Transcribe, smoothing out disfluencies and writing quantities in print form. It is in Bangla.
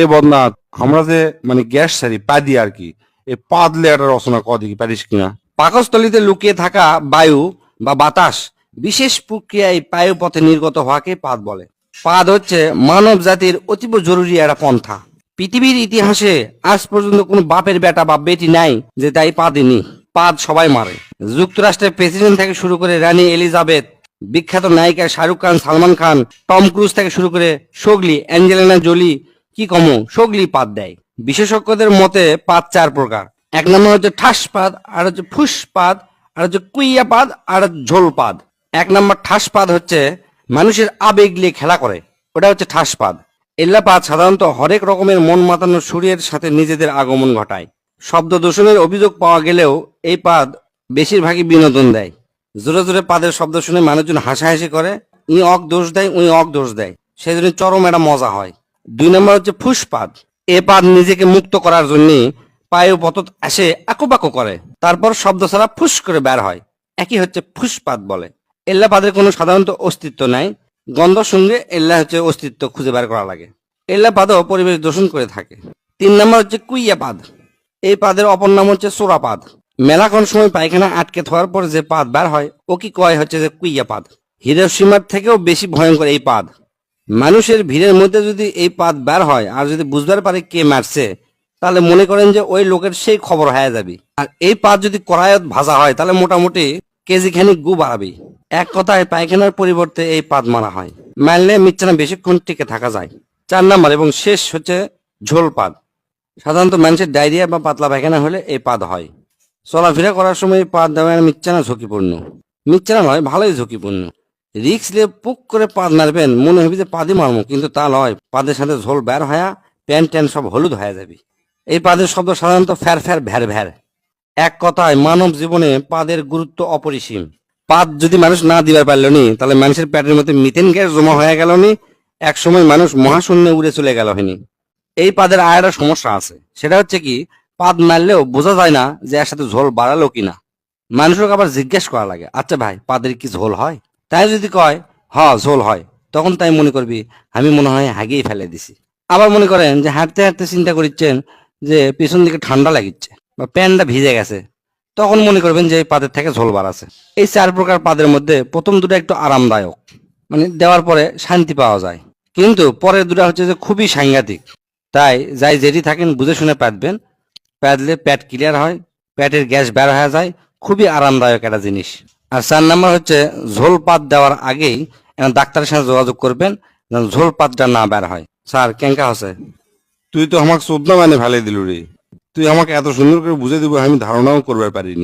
এ বদনাথ, আমরা যে মানে গ্যাস সারি পাদি আর কি, এই পাদলে একটা রচনা কদি পারিস কিনা? পাকস্থলীতে লুকিয়ে থাকা বায়ু বা বাতাস বিশেষ প্রক্রিয়ায় বায়ুপথে নির্গত হওয়াকে পাদ বলে। পাদ হচ্ছে মানব জাতির অতীব জরুরি একটা পন্থা। পৃথিবীর ইতিহাসে আজ পর্যন্ত কোনো বাপের বেটা বা বেটি নাই যে তাই পাদেনি। পাদ সবাই মারে। যুক্তরাষ্ট্রের প্রেসিডেন্ট থেকে শুরু করে রানী এলিজাবেথ, বিখ্যাত নায়িকা শাহরুখ খান, সালমান খান, টম ক্রুজ থেকে শুরু করে সোগলি, অ্যাঞ্জেলিনা জোলি, কি কমো সোগলি পাদ দেয়। বিশেষজ্ঞদের মতে পাদ চার প্রকার। এক নম্বর হচ্ছে ঠাসপাদ, আর হচ্ছে ফুসপাদ, আর হচ্ছে কুইয়াপাদ, আর হচ্ছে ঝোলপাদ। এক নম্বর ঠাসপাদ হচ্ছে মানুষের আবেগ নিয়ে খেলা করে, ওটা হচ্ছে ঠাসপাদ। এল্লাপাদ সাধারণত হরেক রকমের মন মাতানো সুরের সাথে নিজেদের আগমন ঘটায়। শব্দ দূষণের অভিযোগ পাওয়া গেলেও এই পাদ বেশিরভাগই বিনোদন দেয়। জোরে জোরে পাদের শব্দ শুনে মানুষজন হাসাহাসি করে, ই অক দোষ দেয়, উই অক দোষ দেয়, সেই জন্য চরম একটা মজা হয়। দুই নম্বর হচ্ছে ফুসপাদ। এ পাদ নিজেকে মুক্ত করার জন্য পায়ে পতত আসে আকুপাকু করে, তারপর শব্দ ছাড়া ফুস করে বের হয়, একই হচ্ছে ফুসপাদ বলে। এল্লা পাদের কোনো সাধারণত অস্তিত্ব নাই, গন্ধ সঙ্গে এল্লা হচ্ছে অস্তিত্ব খুঁজে বের করা লাগে। এল্লা পাদও পরিবেশ দূষণ করে থাকে। তিন নম্বর হচ্ছে কুইয়া পাদ। এই পাদের অপর নাম হচ্ছে চোরাপাদ। মেলাক্ষণ সময় পায়খানা আটকে থাকার পর যে পাদ বের হয় ও কি কয় হচ্ছে যে কুইয়া পাদ। হিরোশিমার থেকেও বেশি ভয়ঙ্কর এই পাদ। মানুষের ভিড়ের মধ্যে যদি এই পাদ বের হয় আর যদি বুঝবার পারে কে মারছে, তাহলে মনে করেন যে ওই লোকের সেই খবর হয়ে যাবে। আর এই পাদ যদি কড়াইত ভাজা হয় তাহলে মোটামুটি কেজি খানিক গু বাড়াবে। এক কথায় পায়খানার পরিবর্তে এই পাদ মারা হয়, মারলে মিচ্ছানা বেশিক্ষণ টিকে থাকা যায়। চার নাম্বার এবং শেষ হচ্ছে ঝোল পাদ। সাধারণত মানুষের ডায়রিয়া বা পাতলা পায়খানা হলে এই পাদ হয়। চলাফেরা করার সময় এই পাদ দেওয়া মিচ্ছানা ঝুঁকিপূর্ণ। মিচ্ছানা নয়, ভালোই ঝুঁকিপূর্ণ। রিক্স নিয়ে পুক করে পাদ মারবেন, মনে হবে যে পাদি মারমো, কিন্তু তা নয়, পাদের সাথে ঝোল বের হয়ে প্যান ট্যান সব হলুদ হয়ে যাবে। এই পাদের শব্দ সাধারণত ফ্যার ফ্যার ভ্যার ভ্যার। এক কথায় মানব জীবনে পাদের গুরুত্ব অপরিসীম। পাদ যদি মানুষ না দিবার পারল নি, তাহলে মানুষের পেটের মধ্যে মিথেন গ্যাস জমা হয়ে গেল নি, এক সময় মানুষ মহাশূন্যে উড়ে চলে গেল হয়নি। এই পাদের আর একটা সমস্যা আছে, সেটা হচ্ছে কি, পাদ মারলেও বোঝা যায় না যে এর সাথে ঝোল বাড়ালো কিনা। মানুষকে আবার জিজ্ঞেস করা লাগে, আচ্ছা ভাই পাদের কি ঝোল হয়? তাই যদি কয় হ ঝোল হয়, তখন তাই মনে করবি আমি মনে হয় হাগিয়ে ফেলে দিছি। আবার মনে করেন যে হাঁটতে হাঁটতে চিন্তা করছেন যে পিছন দিকে ঠান্ডা লাগিচ্ছে বা প্যান্টটা ভিজে গেছে, তখন মনে করবেন যে এই পাদের থেকে ঝোল বাড়াছে। এই চার প্রকার পাদের মধ্যে প্রথম দুটো একটু আরামদায়ক, মানে দেওয়ার পরে শান্তি পাওয়া যায়, কিন্তু পরের দুটা হচ্ছে যে খুবই সাংঘাতিক। তাই যাই যেটি থাকেন বুঝে শুনে পাতবেন, পাতলে পেট ক্লিয়ার হয়, পেটের গ্যাস বের হয়ে যায়, খুবই আরামদায়ক একটা জিনিস। আর চার নাম্বার হচ্ছে ঝোল পাত দেওয়ার আগেই ডাক্তারের সাথে যোগাযোগ করবেন যেন ঝোল পাতটা না বের হয়। স্যার কেঙ্কা হচ্ছে? তুই তো আমাকে চোদ্দা মানে ফেলে দিল রে। তুই আমাকে এত সুন্দর করে বুঝে দিব আমি ধারণাও করবার পারিনি।